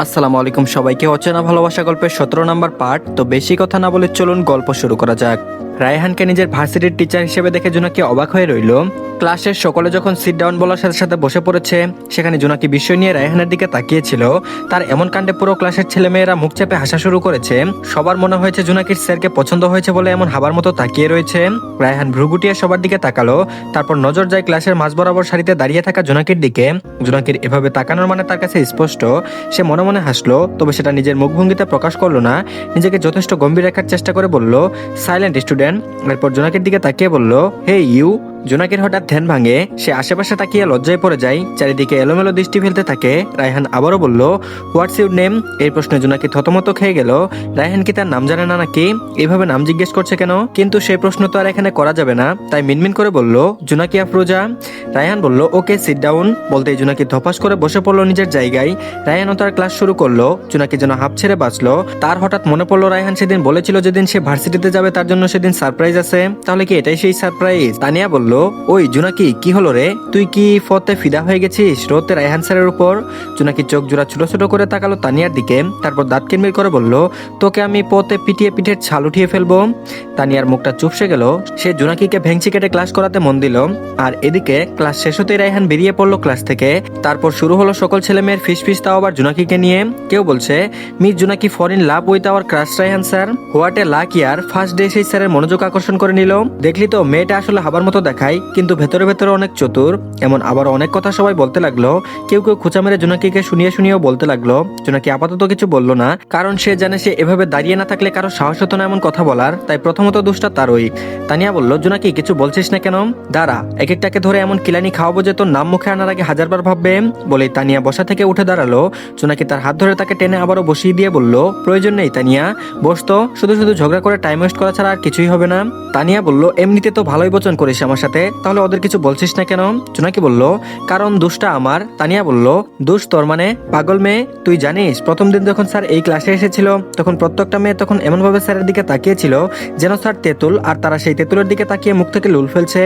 আসসালামু আলাইকুম সবাইকে। অচেনা ভালোবাসা গল্পের 17 নম্বর পার্ট। তো বেশি কথা না বলে চলুন গল্প শুরু করা যাক। রায়হানকে নিজের ভার্সিটির টিচার হিসেবে দেখে জোনাকি অবাক হয়ে রইল। ক্লাসের সকলে যখন সিট ডাউন বলার সাথে সাথে বসে পড়েছে, সেখানে জোনাকি বিস্ময় নিয়ে রায়হানের দিকে তাকিয়েছিল। তার এমন কাণ্ডে পুরো ক্লাসের ছেলেমেয়েরা মুখ চেপে হাসা শুরু করেছে। সবার মনে হয়েছে জোনাকির স্যারকে পছন্দ হয়েছে বলে এমন হাবার মতো তাকিয়ে রয়েছে। রায়হান ভ্রু গুটিয়ে সবার দিকে তাকালো, তারপর নজর যায় ক্লাসের মাঝ বরাবর সারিতে দাঁড়িয়ে থাকা জোনাকির দিকে। জোনাকির এভাবে তাকানোর মানে তার কাছে স্পষ্ট। সে মনে মনে হাসলো, তবে সেটা নিজের মুখভঙ্গিতে প্রকাশ করলো না। নিজেকে যথেষ্ট গম্ভীর রাখার চেষ্টা করে বলল, সাইলেন্ট স্টুডেন্ট। এরপর জোনাকির দিকে তাকিয়ে বলল, হে ইউ। জোনাকির হঠাৎ ধ্যান ভাঙে, সে আশেপাশে তাকিয়ে লজ্জায় পড়ে যায়, চারিদিকে এলোমেলো দৃষ্টি ফেলতে থাকে। রায়হান আবারও বলল, হোয়াটস ইউর নেম? এই প্রশ্নে জোনাকি থতমত খেয়ে গেল। রায়হান কি তার নাম জানে না নাকি? এইভাবে নাম জিজ্ঞেস করছে কেন? কিন্তু সেই প্রশ্ন তো আর এখানে করা যাবে না, তাই মিনমিন করে বলল, জোনাকি আফরোজা। রায়হান বলল, ওকে সিট ডাউন। বলতেই জোনাকি ধপাস করে বসে পড়লো নিজের জায়গায়। রায়হানও তার ক্লাস শুরু করলো। জোনাকি যেন হাঁপ ছেড়ে বাঁচলো। তার হঠাৎ মনে পড়লো রায়হান সেদিন বলেছিল যেদিন সে ভার্সিটিতে যাবে তার জন্য সেদিন সারপ্রাইজ আছে। তাহলে কি এটাই সেই সারপ্রাইজ? তানিয়া বলল, ওই জোনাকি, কি হলো রে? তুই কি ফতে ফিদা হয়ে গেছিস রোতে রায়হান স্যারের উপর? জোনাকি চোখ জোড়া ছোট ছোট করে তাকালো তানিয়ার দিকে, তারপর দাঁত কিরমির করে বলল, তোকে আমি পতে পিটিয়ে পিঠের ছাল উঠিয়ে ফেলবো। তানিয়ার মুখটা চুপসে গেল। সে জোনাকিকে ভেঙচি কেটে ক্লাস করাতে মন দিল। আর এদিকে ক্লাস শেষ হতেই রায়হান বেরিয়ে পড়লো ক্লাস থেকে। তারপর শুরু হলো সকল ছেলে মেয়ের ফিস তাও আবার জোনাকিকে নিয়ে। কেউ বলছে, miss Jonaki for in love with our crush Raihan sir. What a luck ইয়ার। ফার্স্ট ডে সেই স্যারের মনোযোগ আকর্ষণ করে নিল। দেখলি তো, মেয়েটা আসলে হাবার মতো দেখায়, কিন্তু ভেতরে ভেতরে অনেক চতুর। এমন আবার অনেক কথা সবাই বলতে লাগলো। কেউ কেউ খোঁচা মেরে জোনাকিকে শুনিয়েও বলতে লাগলো। জোনাকি আপাতত কিছু বলল না, কারণ সে জানে সে এভাবে দাঁড়িয়ে না থাকলে কারো সাহস হতো না এমন কথা বলার, তাই প্রথমত দোষটা তারই। তানিয়া বলল, জোনাকি কিছু বলছিস না কেন? দাঁড়া, এক একটাকে ধরে এমন কিলানি খাওয়াবো যে তোর নাম মুখে আনার আগে হাজারবার ভাববে। বলেই তানিয়া বসা থেকে উঠে দাঁড়ালো। জোনাকি তার হাত ধরে তাকে টেনে আবারও বসিয়ে দিয়ে বলল, প্রয়োজন নেই তানিয়া, বসতো। শুধু শুধু ঝগড়া করে টাইম ওয়েস্ট করা ছাড়া আর কিছুই হবে না। তানিয়া বলল, এমনিতে তো ভালোই বচন করিস আমার সাথে, তাহলে ওদের কিছু বলছিস না কেন? জোনাকি বলল, কারণ দোষটা আমার। তানিয়া বলল, দোষ তোর মানে? পাগল মেয়ে, তুই জানিস প্রথম দিন যখন স্যার এই ক্লাসে এসেছিল তখন প্রত্যেকটা মেয়ে তখন এমনভাবে স্যারের দিকে তাকিয়েছিল যেন স্যার তেঁতুল, আর তারা সেই তেঁতুলের দিকে তাকিয়ে মুখ থেকে লুল ফেলছে।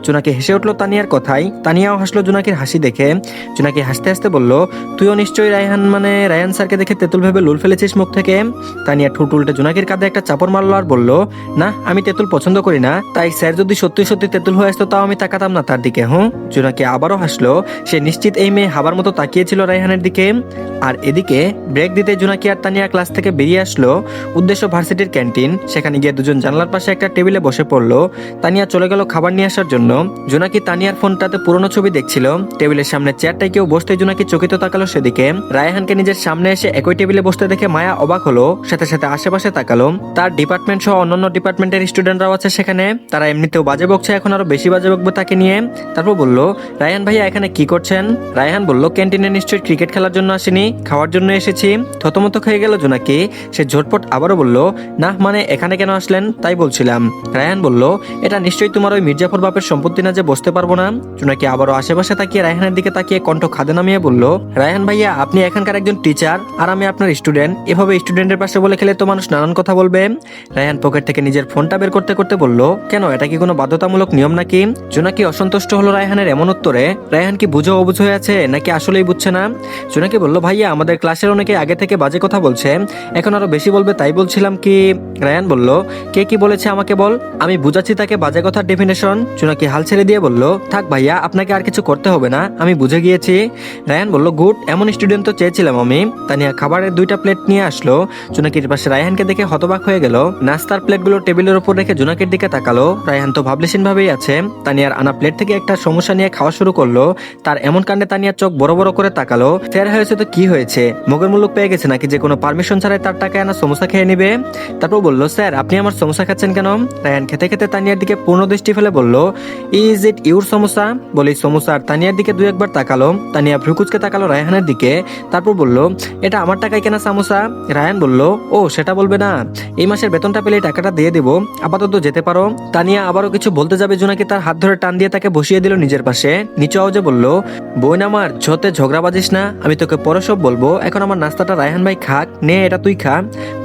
জোনাকি হেসে উঠলো তানিয়ার কথায়। তানিয়াও হাসলো জোনাকির হাসি দেখে। জোনাকি হাসতে হাসতে বলল, তুইও নিশ্চয়ই রায়হান স্যারকে দেখে তেঁতুল ভেবে লুল ফেলেছিস মুখ থেকে। তানিয়া ঠোঁট উল্টে জোনাকির কাঁধে একটা চাপড় মারলো আর বলল, না, আমি তেঁতুল পছন্দ করি না। তাই স্যার যদি সত্যি সত্যি তেঁতুল হয়ে আসতো তাও আমি তাকাতাম না তার দিকে। জোনাকি আবারও হাসলো। সে নিশ্চিত এই মেয়ে হাবার মতো তাকিয়েছিল রায়হানের দিকে। আর এদিকে ব্রেক দিতে জোনাকি আর তানিয়া ক্লাস থেকে বেরিয়ে আসলো। উদ্দেশ্য ভার্সিটির ক্যান্টিন। সেখানে গিয়ে দুজন জানলার পাশে একটা টেবিলে বসে পড়লো। তানিয়া চলে গেল খাবার নিয়ে আসার জন্য। জোনাকি তানিয়ার ফোনটাতে পুরনো ছবি দেখছিল। টেবিলের সামনে চেয়ারটায় কেউ বসতে জোনাকি চকিত তাকালো সেদিকে। রায়হানকে নিজের সামনে এসে একই টেবিলে বসতে দেখে মায়া অবাক হলো, সাথে সাথে আশেপাশে তাকালো। তার ডিপার্টমেন্ট সহ অন্যান্য ডিপার্টমেন্টের স্টুডেন্টরাও আছে সেখানে। তারা এমনিতেও বাজে বকছে, এখন আরো বেশি বাজে বকবে তাকে নিয়ে। তারপর বলল, রায়হান ভাইয়া এখানে কি করছেন? রায়হান বলল, ক্যান্টিনে নিশ্চয়ই ক্রিকেট খেলার জন্য আসেনি, খাওয়ার জন্য এসেছি। থতমত খেয়ে গেল জোনাকি। সে ঝটপট আবারও বলল, না মানে এখানে কেন আসলেন তাই বলছিলাম। রায়হান বলল, এটা নিশ্চয়ই তোমার ওই মির্জাফর বাপের সম্পত্তি না যে বসতে পারবো না। জোনাকি আবারও আশেপাশে তাকিয়ে রায়হানের দিকে তাকিয়ে কণ্ঠ খাদে নামিয়ে বলল, রায়হান ভাইয়া আপনি এখানকার একজন টিচার আর আমি আপনার স্টুডেন্ট, এভাবে স্টুডেন্টের পাশে বলে খেলে তো মানুষ নানান কথা বলবে। রায়হান পকেট থেকে নিজের ফোনটা বের করতে করতে বলল, কেন, এটা কি কোনো বাধ্যতামূলক নিয়ম নাকি? জোনাকি অসন্তুষ্ট হলো রায়হানের এমন উত্তরে। রায়হান কি বুঝে অবুঝ হয়ে আছে নাকি আসলেই বুঝছে না? জোনাকি বলল, ভাইয়া আমাদের ক্লাসের অনেকে আগে থেকে বাজে কথা বলছে, এখন আরো বেশি বলবে তাই বলছিলাম কি। রায়হান বলল, কে কি বলেছে আমাকে বল, আমি বুঝাচ্ছি তাকে বাজে কথার ডেফিনেশন। জোনাকি হাল ছেড়ে দিয়ে বলল, থাক ভাইয়া, আপনাকে আর কিছু করতে হবে না, আমি বুঝে গিয়েছি। রায়হান বলল, গুড, এমন স্টুডেন্ট তো চেয়েছিলাম আমি। তানিয়া খাবারের 2টা প্লেট নিয়ে আসলো। জোনাকির পাশে রায়হানকে দেখে হতবাক হয়ে গেল। নাস্তার প্লেটগুলো টেবিলের উপর রেখে জোনাকির দিকে তাকালো। রায়হান তো ভাবলেশীন ভাবেই আছে। তানিয়ার আনা প্লেট থেকে একটা সমস্যা নিয়ে খাওয়া শুরু করলো। তার এমন কাণ্ডে তানিয়ার চোখ বড় বড় করে তাকালো। ফের হয়েছে তো কি হয়েছে, মগের মুলুক পেয়ে গেছে নাকি যে কোনো পারমিশন ছাড়াই তার টাকায় আনা সমস্যা খেয়ে নিবে? তারপর বলল, স্যার আপনি আমার সমস্যা খাচ্ছেন কেন? রায়হান খেতে খেতে তানিয়ার দিকে পূর্ণ দৃষ্টি ফেলে বলল, ইজ ইট ইউর সমস্যা? বলেই সমস্যা আর তানিয়ার দিকে 2-1 বার তাকালো। তানিয়া ভ্রুকুচকে তাকালো রায়হানের দিকে, তারপর বলল, এটা আমার টাকায় কেনা সমস্যা। রায়হান বলল, ও সেটা বলবে না, এই মাসের বেতনটা পেলে টাকাটা দিয়ে দেবো, আপাতত যেতে পারো। তানিয়া আবারও কিছু বলতে যাবে জোনাকি তার হাত ধরে টান দিয়ে তাকে বসিয়ে দিল নিজের পাশে। নিচু আওয়াজে বলল, বোন আমার ঝতে ঝগড়া বাজিস না, আমি তোকে পরে সব বলবো, এখন আমার নাস্তাটা রায়হান ভাই খাক, নে এটা তুই খা।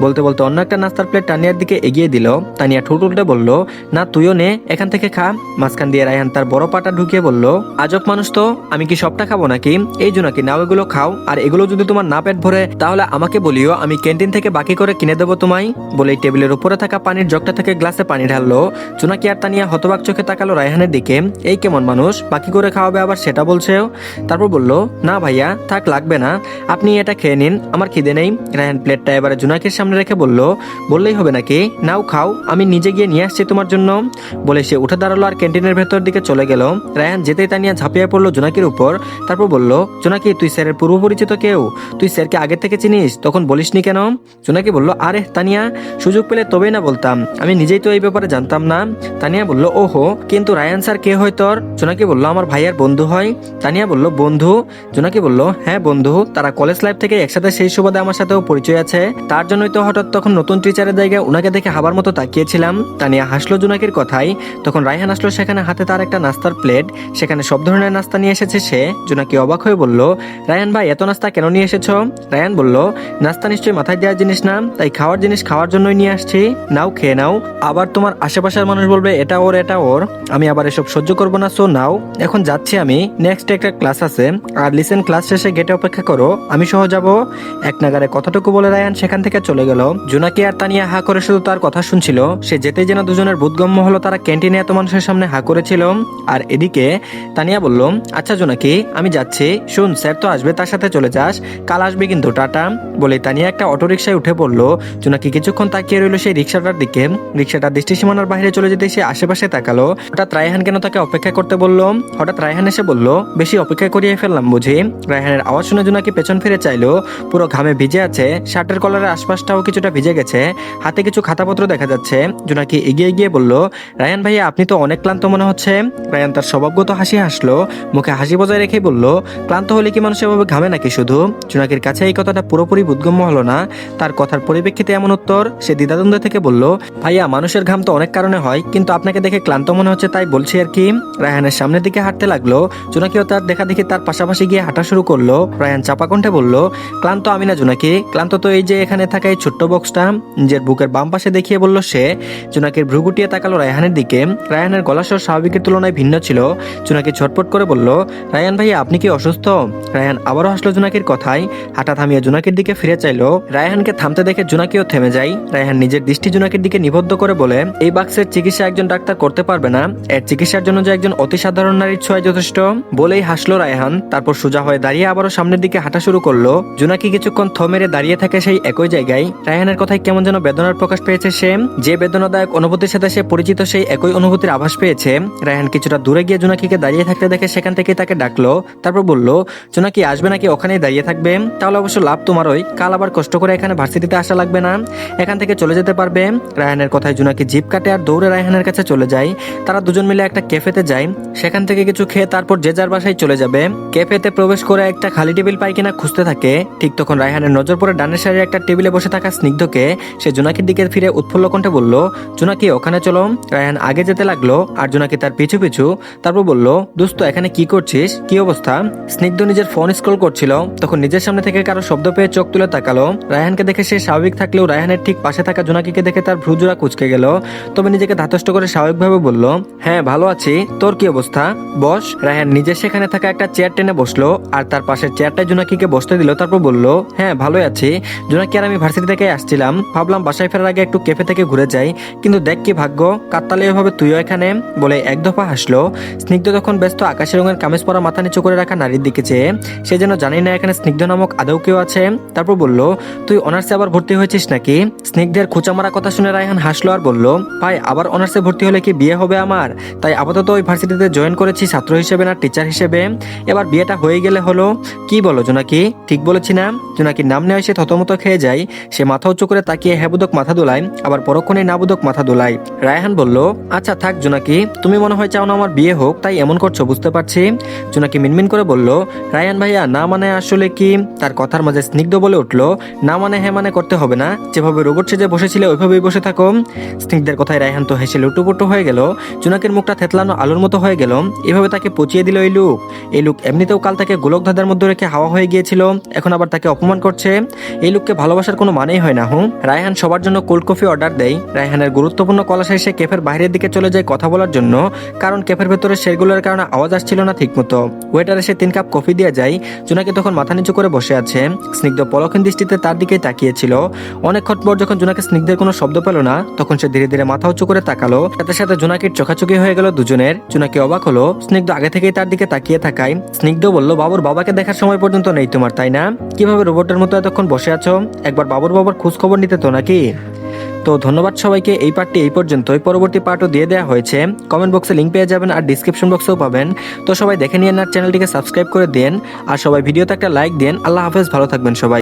বলতে বলতে অন্য একটা নাস্তার প্লেট তানিয়ার দিকে এগিয়ে দিল। তানিয়া ঠোঁট উল্টে বলল, না তুইও নে, এখান থেকে খা। মাঝখান দিয়ে রায়হান তার বড় পাটা ঢুকিয়ে বলল, আজব মানুষ তো, আমি কি সবটা খাবো নাকি? এই জোনাকি নাও এগুলো খাও, আর এগুলো যদি তোমার না পেট ভরে তাহলে আমাকে বলিও, আমি ক্যান্টিন থেকে বাকি করে কিনে দেবো তোমায়। বলেই টেবিলের উপরে থাকা পানির জগটা থেকে গ্লাসে পানি ঢাললো। জোনাকি আর তানিয়া হতবাক চোখে তাকালো রায়হানের দিকে। এই কেমন মানুষ, বাকি করে খাওয়াবে আবার সেটা বলছেও। তারপর বলল, না ভাইয়া থাক, লাগবে না, আপনি এটা খেয়ে নিন, আমার খিদে নেই। রায়হান প্লেটটা এবারে জোনাকির সামনে রেখে বলল, বললেই হবে নাকি, নাও খাও, আমি নিজে গিয়ে নিয়ে আসছি তোমার জন্য। বলে সে উঠে দাঁড়ালো আর ক্যান্টিনের ভেতর দিকে চলে গেল। রায়হান যেতেই তানিয়া ঝাঁপিয়ে পড়লো জোনাকির উপর। তারপর বলল, জোনাকি তুই স্যারের পূর্ব পরিচিত কেউ, তুই স্যারকে আগে থেকে চিনিস, তখন বলিসনি কেন? জোনাকি বলল, আরে তানিয়া, সুযোগ পেলে তবেই না বলতাম, আমি নিজেই তো এই ব্যাপারে জানতাম না। তানিয়া বলল, ওহো, কিন্তু রায়হান স্যার কে হয় তোর? জোনাকি বলল, আমার ভাইয়ার বন্ধু হয়। তানিয়া বলল, বন্ধু? জোনাকি বলল, হ্যাঁ বন্ধু, তারা কলেজ লাইফ থেকে একসাথে, সেই সুবাদে আমার সাথেও পরিচয় আছে, তার জন্যই তো হঠাৎ তখন নতুন টিচারের জায়গায় ওনাকে দেখে হাবার মতো তাকিয়েছিলাম। তানিয়া হাসলো জোনাকির কথাই। তখন রায়হান আসলো সেখানে, হাতে তার একটা নাস্তার প্লেট, সেখানে সব ধরনের নাস্তা নিয়ে এসেছে সে। জোনাকি অবাক হয়ে বলল, রায়হান ভাই এত নাস্তা কেন নিয়ে এসেছো? রায়হান বলল, নাস্তা নিশ্চয়ই মাথায় দেওয়ার জিনিস না, তাই খাওয়ার জিনিস খাওয়ার জন্যই নিয়ে আসছি, নাও খেয়ে নাও। আবার তোমার আশেপাশের মানুষ বলবে এটা ওর এটা ওর, আমি আবার এসব সহ্য করবো না, সো নাও। এখন যাচ্ছি আমি, নেক্সট একটা ক্লাস আছে, আর লিসেন ক্লাস শেষে গেটে অপেক্ষা করো, আমি সহ যাবো। এক নাগারে কথাটুকু বলে রায়হান সেখান থেকে চলে গেল। জোনাকি আর তানিয়া হা করে শুধু তার কথা শুনছিল। সে যেতেই যেন দুজনের বোধগম্য হলো তারা ক্যান্টিনে এত মানুষের সামনে হা করেছিল। আর এদিকে তানিয়া বলল, আচ্ছা জোনাকি আমি যাচ্ছি, শুন স্যার তো আসবে, তার সাথে চলে যাস, কাল আসবে কিন্তু, টাটা। বলে তানিয়া একটা অটোরিকশায় উঠে পড়লো। জোনাকি কিছুক্ষণ তাকিয়ে রইল সেই রিক্সাটার দিকে। রিক্সাটা দৃষ্টিসীমানার বাইরে চলে যেতে সে আশেপাশে তাকালো। হঠাৎ রায়হান কেন তাকে অপেক্ষা করতে বলল। হঠাৎ রায়হান এসে বলল, বেশি অপেক্ষা করিয়ে ফেললাম বুঝি? রায়হানের আওয়াজ শুনে জোনাকি পেছন ফিরে চাইলো। পুরো ঘামে ভিজে আছে, শার্টের কলারের আশপাশটাও কিছুটা ভিজে গেছে, হাতে কিছু খাতাপত্র দেখা যাচ্ছে। জোনাকি এগিয়ে গিয়ে বলল, রায়হান ভাইয়া আপনি তো অনেক ক্লান্ত মনে হচ্ছে। রায়হান তার স্বভাবগত হাসি হাসলো, মুখে হাসি বজায় রেখেই বলল, ক্লান্ত হলে কি মানুষ এভাবে ঘামে নাকি শুধু? জোনাকির কাছে এই কথাটা পুরোপুরি বোধগম্য হলো না। তার কথার পরিপ্রেক্ষিতে এমন উত্তর, সে দ্বিধাদ্বন্দ্ব থেকে বলল, ভাইয়া মানুষের ঘাম তো অনেক কারণে হয়, কিন্তু আপনাকে দেখে ক্লান্ত মনে হচ্ছে তাই বলছি আর কি। রায়হানের সামনের দিকে হাঁটতে লাগলো। জোনাকিও তার দেখা দেখি তার পাশাপাশি গিয়ে হাঁটা শুরু করলো। রায়হান চাপা কণ্ঠে বলল, ক্লান্ত আমি না জোনাকি, ক্লান্ত তো এই যে এখানে থাকা এই ছোট্ট বক্সটা। নিজের বুকের বাম পাশে দেখিয়ে বলল সে। জোনাকির ভ্রু গুটিয়ে তাকালো রায়হানের দিকে। রায়হানের গলার স্বর স্বাভাবিকের তুলনায় ভিন্ন ছিল। জোনাকি ছটপট করে বলল, রায়হান ভাইয়া আপনি কি অসুস্থ? রায়হান আবারও হাসলো জোনাকির কথায়। হাঁটা থামিয়ে জোনাকির দিকে ফিরে চাইলো। রায়হানকে থামতে দেখে জোনাকিও থেমে যায়। রায়হান নিজের দৃষ্টি জোনাকির দিকে নিবদ্ধ করে বলে, এই বাক্সের চিকিৎসা একজন ডাক্তার করতে পারবে না, এর চিকিৎসার জন্য যে একজন অতি সাধারণ নারীর ছোঁয়া যথেষ্ট। বলেই হাসলো রায়হান। তারপর সোজা হয়ে দাঁড়িয়ে আবারও সামনের দিকে হাঁটা শুরু করলো। জোনাকি কিছুক্ষণ থ মেরে দাঁড়িয়ে থাকে সেই একই জায়গায়। রায়হানের কথায় কেমন যেন বেদনার প্রকাশ পেয়েছে সে। যে বেদনাদায়ক অনুভূতির সাথে সে পরিচিত, সেই একই অনুভূতির আভাস পেয়েছে। রায়হান কিছুটা দূরে গিয়ে জোনাকিকে দাঁড়িয়ে থাকতে দেখে সেখান থেকে তাকে ডাকলো। তারপর বলল, জোনাকি আসবে নাকি ওখানেই দাঁড়িয়ে থাকবে? তাহলে অবশ্য লাভ তোমারই, কাল আবার কষ্ট করে এখানে ভার্সিটিতে আসা লাগবে না, এখান থেকে চলে যেতে পারবে। রায়হানের কথায় জোনাকি জিপ কাটে আর দৌড়ে রায়হানের কাছে চলে যায়। তারা দুজন মিলে একটা ক্যাফেতে যায়, সেখান থেকে কিছু খেয়ে তারপর যে যার বাসায় চলে যাবে। ক্যাফেতে প্রবেশ করে একটা খালি টেবিল পায় কিনা খুঁজতে থাকে। ঠিক তখন রায়হানের নজর পড়ে ডানের সাইডে একটা টেবিলে বসে থাকা স্নিগ্ধকে। সে জোনাকির দিকে ফিরে উৎফুল্ল কণ্ঠে বলল, জোনাকি ওখানে চলো। রায়হান আগে যেতে লাগলো আর জোনাকি তার পিছু পিছু। তারপর বলল, দোস্ত এখানে কি করছিস, কি অবস্থা? স্নিগ্ধ নিজের ফোন স্ক্রল করছিল, তখন নিজের সামনে থেকে কারো শব্দ পেয়ে চোখ তুলে তাকালো। রায়হানকে দেখে সে স্বাভাবিক থাকলেও রায়হানের ঠিক পাশে থাকা জোনাকিকে দেখে তার ভ্রুজোড়া কুঁচকে গেল। তবে নিজেকে ধাতস্থ করে স্বাভাবিকভাবে বলল, হ্যাঁ ভালো আছি, তোর কি অবস্থা, বস। রায়হান নিজের সেখানে থাকা একটা চেয়ার টেনে বসলো আর তার পাশের চেয়ারটায় জোনাকিকে বসতে দিল। তারপর বলল, হ্যাঁ ভালোই আছি জোনাকি, আর আমি ভার্সিটি থেকে আসছিলাম, ভাবলাম বাসায় ফেরার আগে একটু ক্যাফে থেকে ঘুরে যাই, কিন্তু দেখ কি ভাগ্য, কাকতালে এভাবে তুইও এখানে। বলে এক দফা হাসলো। স্নিগ্ধ তখন ব্যস্ত আকাশি রঙের কামিজ পরা মাথা নিচু করে রাখা নারীর দিকে চেয়ে। সে যেন জানি না এখানে স্নিগ্ধ নামক আদৌ কেউ আছে। তারপর বলল, তুই অনার্সে আবার ভর্তি হয়েছিস নাকি? স্নিগ্ধের খোঁচা মারা কথা শুনে রায়হান হাসলো আর বলল, ভাই আবার অনার্সে ভর্তি হলে কি বিয়ে হবে আমার? তাই আপাতত ওই ভার্সিটিতে জয়েন করেছি ছাত্র হিসেবে না টিচার হিসেবে। এবার বিয়েটা হয়ে গেলে হলো। কি বলো জোনাকি, ঠিক বলেছি না? জোনাকির নাম নেওয়া সে থতমত খেয়ে যায়। সে মাথা উঁচু করে তাকিয়ে হ্যাবুদক মাথা দোলায়, আবার পরক্ষণে নাবুদক মাথা দোলায়। রায়হান বলল, আচ্ছা থাক জোনাকি, তুমি মনে হয় চাও না আমার বিয়ে হোক, তাই এমন করছো বুঝতে পারছি। জোনাকি মিনমিন করে বলল, রায়হান ভাইয়া না মানে আসলে কি? তার কথার মাঝে স্নিগ্ধ বলে উঠল, না মানে হ্যাঁ মানে করতে হবে না, যেভাবে রোবট সেজে বসেছিলে ওইভাবেই বসে থাকো। স্নিগ্ধের কথায় রায়হান তো হেসে লুটুপুটু হয়ে গেল। জোনাকির মুখটা থেতলানো আলোর মতো হয়ে গেল। এভাবে তাকে পচিয়ে দিল এই লোক এমনিতেও কাল তাকে গোলক ধাঁধার মধ্যে রেখে হাওয়া হয়ে গিয়েছিল, এখন আবার তাকে অপমান করছে। এই লোককে ভালোবাসার কোনো মানেই হয় না। রায়হান সবার জন্য কোল্ড কফি অর্ডার দেয়। রায়হানের গুরুত্বপূর্ণ কল আসে, সে ক্যাফের বাইরের দিকে চলে যায় কথা বলার জন্য, কারণ ক্যাফের ভেতরে সেগুলোর কারণে আওয়াজ আসছিল না ঠিকমতো। ওয়েটার এসে 3 কাপ কফি দিয়ে যায়। জোনাকি তখন মাথা নিচু করে বসে আছে, স্নিগ্ধ পলক্ষীন দৃষ্টিতে তার দিকেই তাকিয়েছিল। অনেকক্ষণ পর যখন জোনাকি স্নিগ্ধের কোনো শব্দ পেল না, তখন সে ধীরে ধীরে মাথা উঁচু করে তাকালো। সাথে সাথে জোনাকির চোখাচোখি হয়ে গেল দুজনের। জোনাকি অবাক হলো, স্নিগ্ধ আগে থেকেই তার দিকে তাকিয়ে থাকায়। স্নিগ্ধ বলল, বাবুর বাবাকে দেখার সময় পর্যন্ত নেই তোমার, তাই না? কিভাবে রোবটের মতো এতক্ষণ বসে আছো? একবার বাবার খোঁজ খবর নিতে তো নাকি? তো ধন্যবাদ সবাইকে। এই পার্টটি এই পর্যন্তই, পরবর্তী পার্টও দিয়ে দেওয়া হয়েছে। কমেন্ট বক্সে লিঙ্ক পেয়ে যাবেন আর ডিসক্রিপশন বক্সেও পাবেন। তো সবাই দেখে নিয়ে চ্যানেলটিকে সাবস্ক্রাইব করে দেন আর সবাই ভিডিওতে একটা লাইক দেন। আল্লাহ হাফেজ, ভালো থাকবেন সবাই।